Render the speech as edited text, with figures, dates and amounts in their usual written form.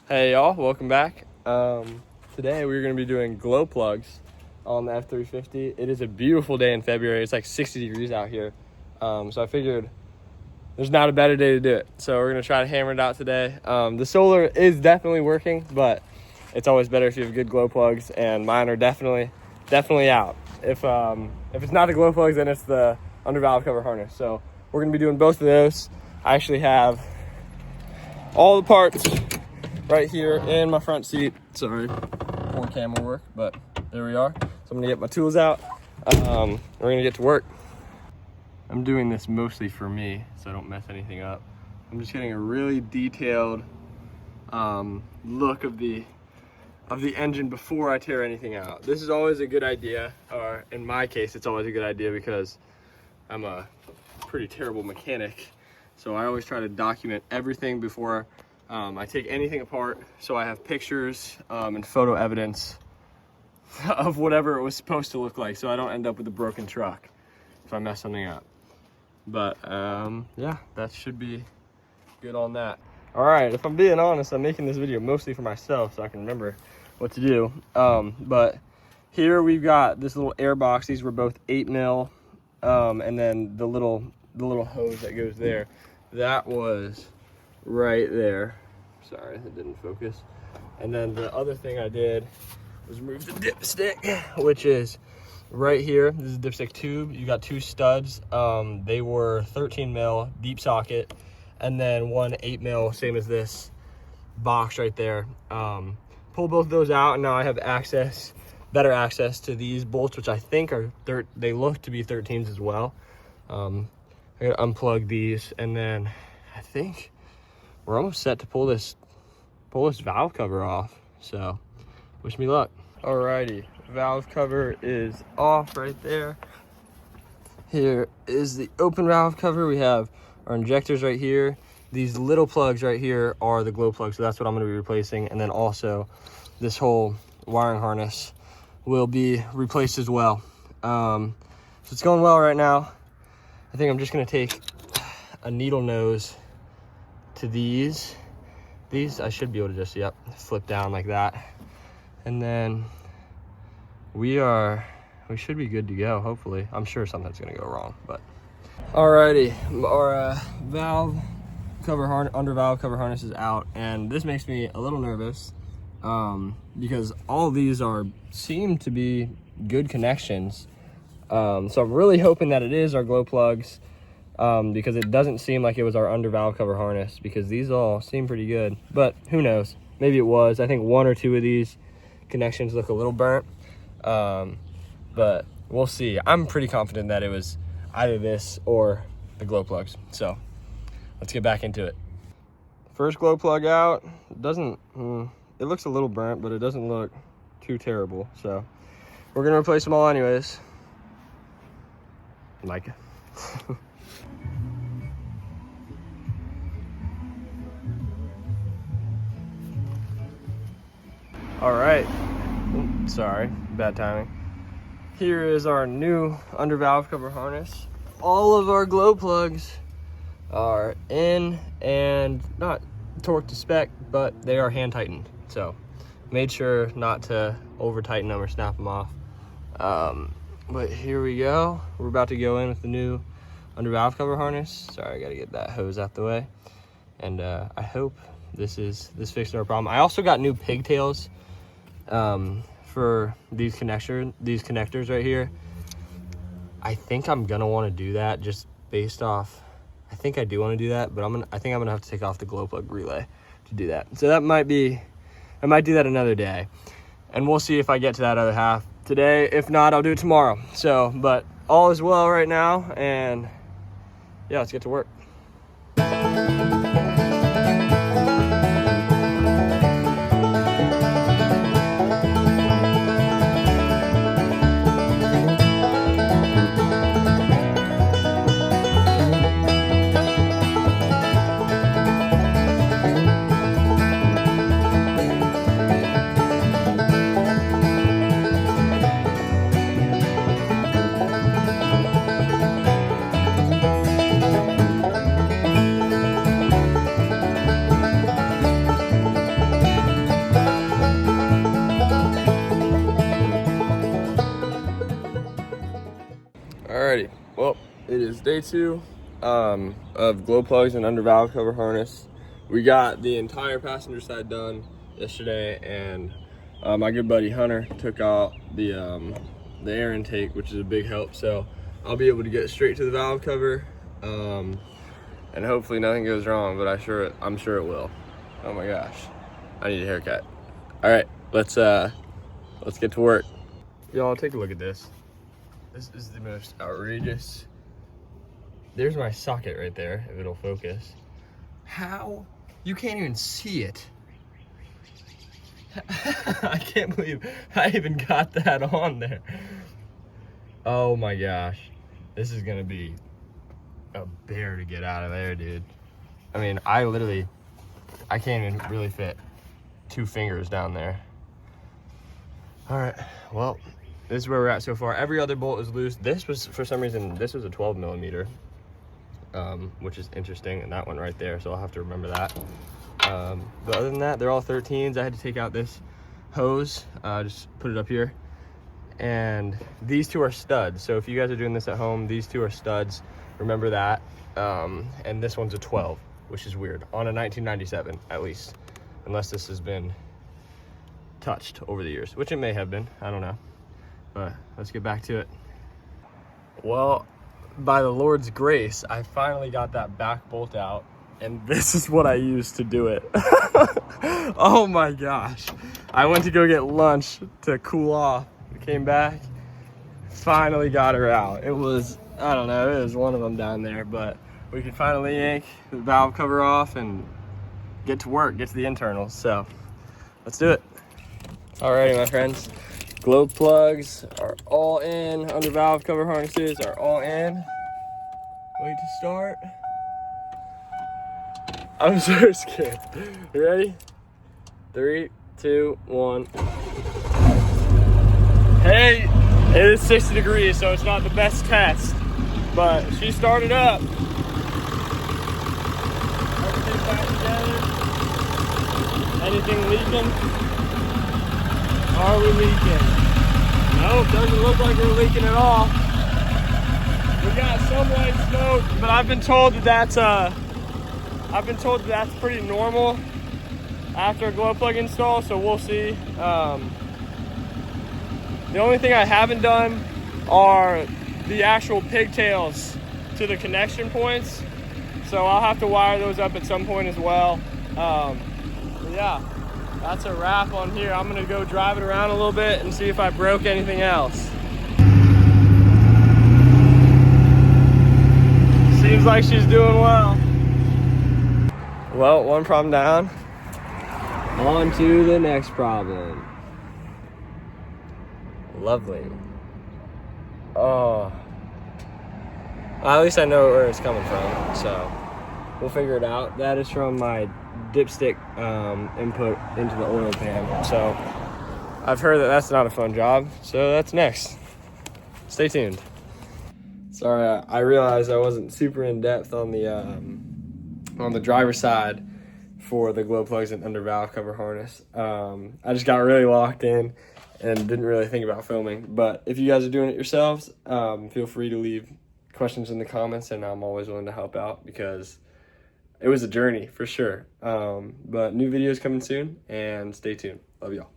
Hey y'all, welcome back. Today we're going to be doing glow plugs on the F350. It is a beautiful day in February. It's like 60 degrees out here. So I figured there's not a better day to do it. So we're going to try to hammer it out today. The solar is definitely working, but it's always better if you have good glow plugs, and mine are definitely out. If it's not the glow plugs, then it's the under valve cover harness. So we're going to be doing both of those. I actually have all the parts right here in my front seat. Sorry, poor camera work, but there we are. So I'm gonna get my tools out. We're gonna get to work. I'm doing this mostly for me, so I don't mess anything up. I'm just getting a really detailed look of the engine before I tear anything out. This is always a good idea, or in my case, it's always a good idea because I'm a pretty terrible mechanic. So I always try to document everything before I take anything apart, so I have pictures and photo evidence of whatever it was supposed to look like, so I don't end up with a broken truck if I mess something up. But yeah, that should be good on that. All right, if I'm being honest, I'm making this video mostly for myself so I can remember what to do. But here we've got this little air box. These were both 8 mil, and then the little hose that goes there, that was right there. Sorry, it didn't focus. And then the other thing I did was remove the dipstick, which is right here. This is a dipstick tube. You got 2 studs. They were 13 mil deep socket, and then one 8 mil, same as this box right there. Pull both of those out, and now I have better access to these bolts, which I think are they look to be 13s as well. I gotta unplug these, and then I think we're almost set to pull this valve cover off. So wish me luck. Alrighty, valve cover is off right there. Here is the open valve cover. We have our injectors right here. These little plugs right here are the glow plugs, so that's what I'm going to be replacing. And then also this whole wiring harness will be replaced as well. So it's going well right now. I think I'm just going to take a needle nose to these I should be able to just flip down like that, and then we should be good to go. Hopefully, I'm sure something's gonna go wrong, but alrighty, our under valve cover harness is out, and this makes me a little nervous because all of these seem to be good connections. So I'm really hoping that it is our glow plugs, because it doesn't seem like it was our under valve cover harness, because these all seem pretty good, but who knows, maybe it was. I think 1 or 2 of these connections look a little burnt, but we'll see. I'm pretty confident that it was either this or the glow plugs, so let's get back into it. First glow plug out. It looks a little burnt, but it doesn't look too terrible, so we're gonna replace them all anyways. Like it. All right, sorry, bad timing. Here is our new under valve cover harness. All of our glow plugs are in and not torqued to spec, but they are hand tightened. So made sure not to over tighten them or snap them off. But here we go. We're about to go in with the new under valve cover harness. Sorry, I gotta get that hose out the way. And I hope this fixed our problem. I also got new pigtails for these connectors right here. I think I'm gonna want to do that just based off. I think I do want to do that, but I think I'm gonna have to take off the glow plug relay to do that. So I might do that another day, and we'll see if I get to that other half today. If not, I'll do it tomorrow. So, but all is well right now, and yeah, let's get to work. It is day 2 of glow plugs and under valve cover harness. We got the entire passenger side done yesterday, and my good buddy Hunter took out the air intake, which is a big help. So I'll be able to get straight to the valve cover, and hopefully nothing goes wrong. But I'm sure it will. Oh my gosh, I need a haircut. All right, let's get to work. Y'all, take a look at this. This is the most outrageous. There's my socket right there, if it'll focus. How? You can't even see it. I can't believe I even got that on there. Oh my gosh. This is gonna be a bear to get out of there, dude. I mean, I can't even really fit 2 fingers down there. All right, well, this is where we're at so far. Every other bolt is loose. This was, for some reason, this was a 12 millimeter, which is interesting, and that one right there, so I'll have to remember that. But other than that, they're all 13s. I had to take out this hose, just put it up here. And these 2 are studs. So if you guys are doing this at home, these 2 are studs. Remember that. And this one's a 12, which is weird, on a 1997 at least, unless this has been touched over the years, which it may have been, I don't know. But let's get back to it. Well, by the Lord's grace, I finally got that back bolt out, and this is what I used to do it. Oh my gosh. I went to go get lunch to cool off. Came back, finally got her out. It was, I don't know, it was one of them down there, but we could finally yank the valve cover off and get to work, get to the internals. So let's do it. Alrighty, my friends. Glow plugs are all in. Under valve cover harnesses are all in. Wait to start. I'm so scared. You ready? 3, 2, 1. Hey, it is 60 degrees, so it's not the best test, but she started up. Everything back together. Anything leaking? Are we leaking? Nope, doesn't look like we're leaking at all. We got some white smoke, but I've been told that that's pretty normal after a glow plug install, so we'll see. The only thing I haven't done are the actual pigtails to the connection points, so I'll have to wire those up at some point as well. Yeah, that's a wrap on here. I'm gonna go drive it around a little bit and see if I broke anything else. Seems like she's doing well. Well, one problem down. On to the next problem. Lovely. Oh. Well, at least I know where it's coming from, so we'll figure it out. That is from my dipstick input into the oil pan. So I've heard that that's not a fun job, so that's next. Stay tuned. Sorry, I realized I wasn't super in depth on the driver's side for the glow plugs and under valve cover harness. I just got really locked in and didn't really think about filming. But if you guys are doing it yourselves, feel free to leave questions in the comments, and I'm always willing to help out because it was a journey for sure. But new videos coming soon, and stay tuned. Love y'all.